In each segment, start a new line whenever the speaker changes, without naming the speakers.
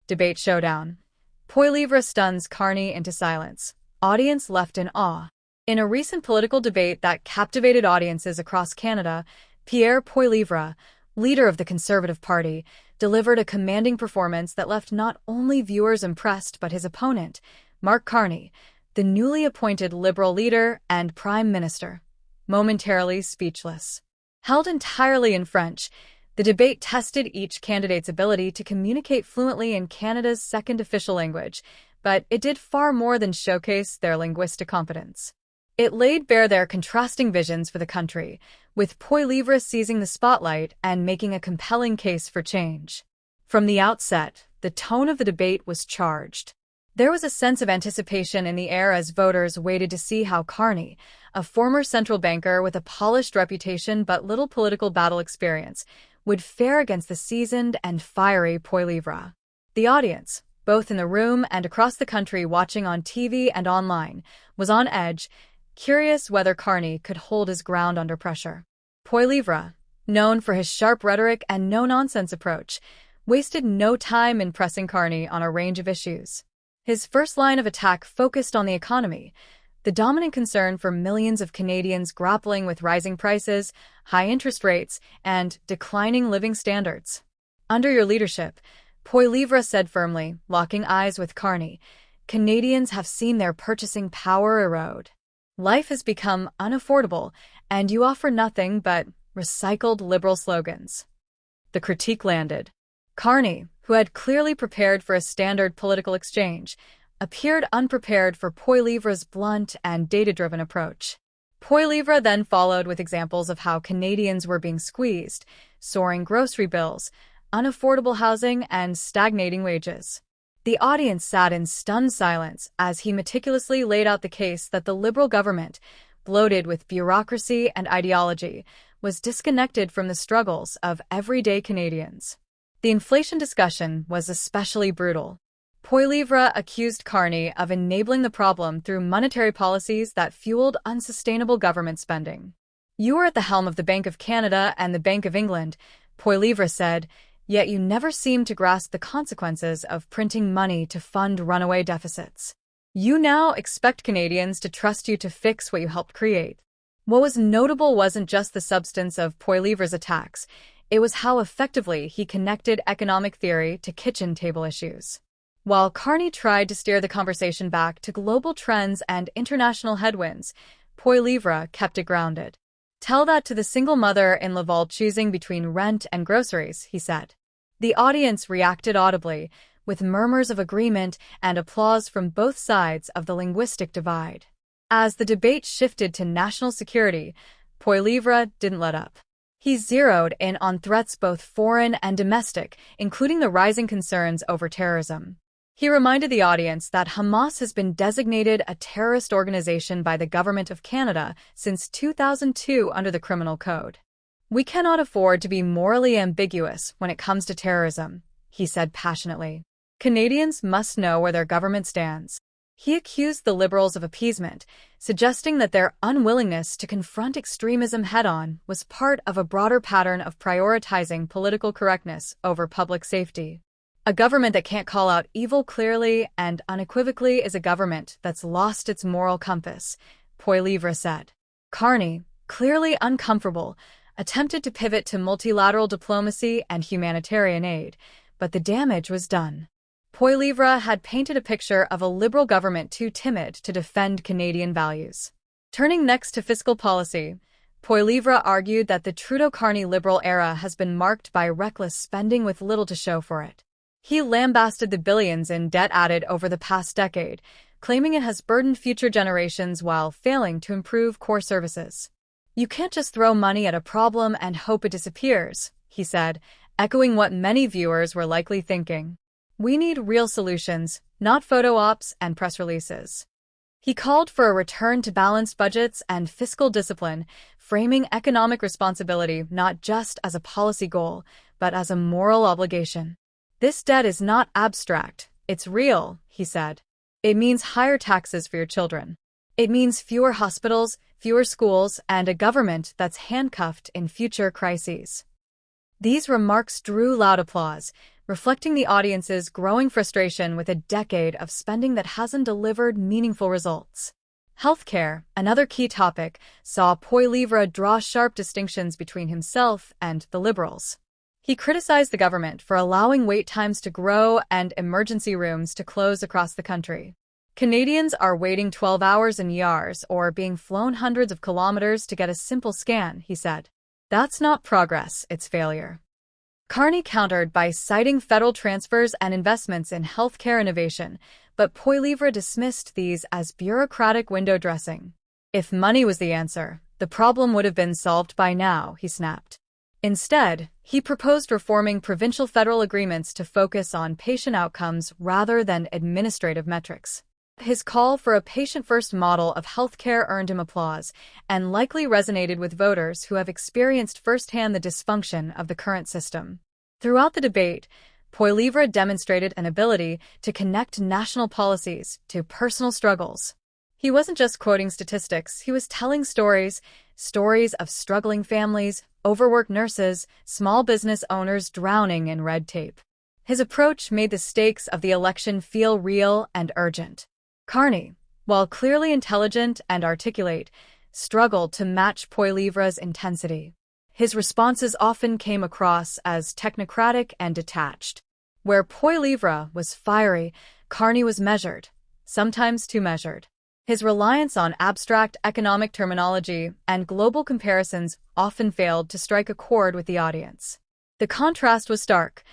Debate Showdown. Poilievre stuns Carney into silence. Audience left in awe. In a recent political debate that captivated audiences across Canada, Pierre Poilievre, leader of the Conservative Party, delivered a commanding performance that left not only viewers impressed but his opponent, Mark Carney, the newly appointed Liberal leader and Prime Minister, momentarily speechless. Held entirely in French, the debate tested each candidate's ability to communicate fluently in Canada's second official language, but it did far more than showcase their linguistic competence. It laid bare their contrasting visions for the country, with Poilievre seizing the spotlight and making a compelling case for change. From the outset, the tone of the debate was charged. There was a sense of anticipation in the air as voters waited to see how Carney, a former central banker with a polished reputation but little political battle experience, would fare against the seasoned and fiery Poilievre. The audience, both in the room and across the country watching on TV and online, was on edge, curious whether Carney could hold his ground under pressure. Poilievre, known for his sharp rhetoric and no-nonsense approach, wasted no time in pressing Carney on a range of issues. His first line of attack focused on the economy, the dominant concern for millions of Canadians grappling with rising prices, high interest rates, and declining living standards. Under your leadership, Poilievre said firmly, locking eyes with Carney, Canadians have seen their purchasing power erode. Life has become unaffordable, and you offer nothing but recycled liberal slogans. The critique landed. Carney, who had clearly prepared for a standard political exchange, appeared unprepared for Poilievre's blunt and data-driven approach. Poilievre then followed with examples of how Canadians were being squeezed, soaring grocery bills, unaffordable housing, and stagnating wages. The audience sat in stunned silence as he meticulously laid out the case that the Liberal government, bloated with bureaucracy and ideology, was disconnected from the struggles of everyday Canadians. The inflation discussion was especially brutal. Poilievre accused Carney of enabling the problem through monetary policies that fueled unsustainable government spending. You were at the helm of the Bank of Canada and the Bank of England, Poilievre said, yet you never seemed to grasp the consequences of printing money to fund runaway deficits. You now expect Canadians to trust you to fix what you helped create. What was notable wasn't just the substance of Poilievre's attacks, it was how effectively he connected economic theory to kitchen table issues. While Carney tried to steer the conversation back to global trends and international headwinds, Poilievre kept it grounded. Tell that to the single mother in Laval choosing between rent and groceries, he said. The audience reacted audibly, with murmurs of agreement and applause from both sides of the linguistic divide. As the debate shifted to national security, Poilievre didn't let up. He zeroed in on threats both foreign and domestic, including the rising concerns over terrorism. He reminded the audience that Hamas has been designated a terrorist organization by the Government of Canada since 2002 under the Criminal Code. We cannot afford to be morally ambiguous when it comes to terrorism, he said passionately. Canadians must know where their government stands. He accused the Liberals of appeasement, suggesting that their unwillingness to confront extremism head-on was part of a broader pattern of prioritizing political correctness over public safety. A government that can't call out evil clearly and unequivocally is a government that's lost its moral compass, Poilievre said. Carney, clearly uncomfortable, attempted to pivot to multilateral diplomacy and humanitarian aid, but the damage was done. Poilievre had painted a picture of a Liberal government too timid to defend Canadian values. Turning next to fiscal policy, Poilievre argued that the Trudeau-Carney Liberal era has been marked by reckless spending with little to show for it. He lambasted the billions in debt added over the past decade, claiming it has burdened future generations while failing to improve core services. You can't just throw money at a problem and hope it disappears, he said, echoing what many viewers were likely thinking. We need real solutions, not photo ops and press releases. He called for a return to balanced budgets and fiscal discipline, framing economic responsibility not just as a policy goal, but as a moral obligation. This debt is not abstract, it's real, he said. It means higher taxes for your children. It means fewer hospitals, fewer schools, and a government that's handcuffed in future crises. These remarks drew loud applause, reflecting the audience's growing frustration with a decade of spending that hasn't delivered meaningful results. Healthcare, another key topic, saw Poilievre draw sharp distinctions between himself and the Liberals. He criticized the government for allowing wait times to grow and emergency rooms to close across the country. Canadians are waiting 12 hours in ERs or being flown hundreds of kilometers to get a simple scan, he said. That's not progress, it's failure. Carney countered by citing federal transfers and investments in healthcare innovation, but Poilievre dismissed these as bureaucratic window dressing. If money was the answer, the problem would have been solved by now, he snapped. Instead, he proposed reforming provincial-federal agreements to focus on patient outcomes rather than administrative metrics. His call for a patient-first model of healthcare earned him applause and likely resonated with voters who have experienced firsthand the dysfunction of the current system. Throughout the debate, Poilievre demonstrated an ability to connect national policies to personal struggles. He wasn't just quoting statistics, he was telling stories of struggling families, overworked nurses, small business owners drowning in red tape. His approach made the stakes of the election feel real and urgent. Carney, while clearly intelligent and articulate, struggled to match Poilievre's intensity. His responses often came across as technocratic and detached. Where Poilievre was fiery, Carney was measured, sometimes too measured. His reliance on abstract economic terminology and global comparisons often failed to strike a chord with the audience. The contrast was stark.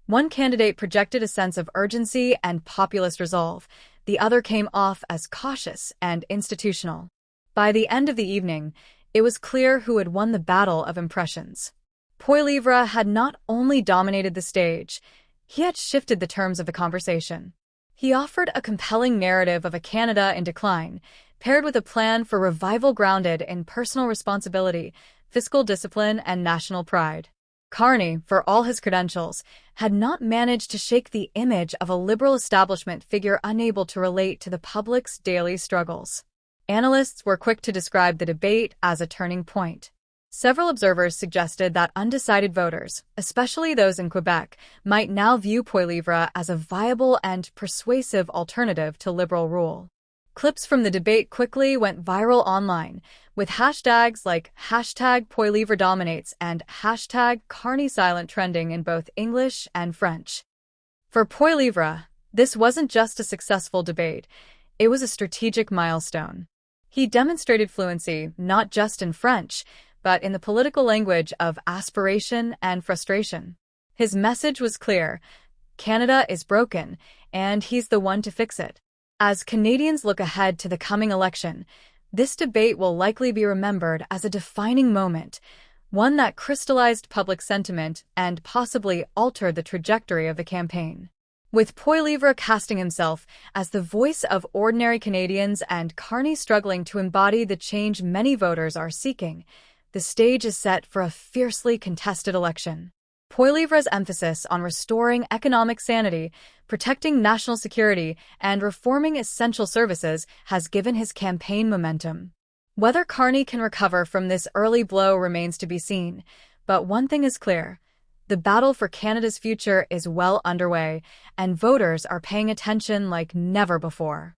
One candidate projected a sense of urgency and populist resolve. The other came off as cautious and institutional. By the end of the evening, it was clear who had won the battle of impressions. Poilievre had not only dominated the stage, he had shifted the terms of the conversation. He offered a compelling narrative of a Canada in decline, paired with a plan for revival grounded in personal responsibility, fiscal discipline, and national pride. Carney, for all his credentials, had not managed to shake the image of a liberal establishment figure unable to relate to the public's daily struggles. Analysts were quick to describe the debate as a turning point. Several observers suggested that undecided voters, especially those in Quebec, might now view Poilievre as a viable and persuasive alternative to Liberal rule. Clips from the debate quickly went viral online, with hashtags like #PoilivreDominates and #CarneySilent trending in both English and French. For Poilievre, this wasn't just a successful debate, it was a strategic milestone. He demonstrated fluency not just in French, but in the political language of aspiration and frustration. His message was clear: Canada is broken, and he's the one to fix it. As Canadians look ahead to the coming election, this debate will likely be remembered as a defining moment, one that crystallized public sentiment and possibly altered the trajectory of the campaign. With Poilievre casting himself as the voice of ordinary Canadians and Carney struggling to embody the change many voters are seeking, the stage is set for a fiercely contested election. Poilievre's emphasis on restoring economic sanity, protecting national security, and reforming essential services has given his campaign momentum. Whether Carney can recover from this early blow remains to be seen, but one thing is clear: the battle for Canada's future is well underway, and voters are paying attention like never before.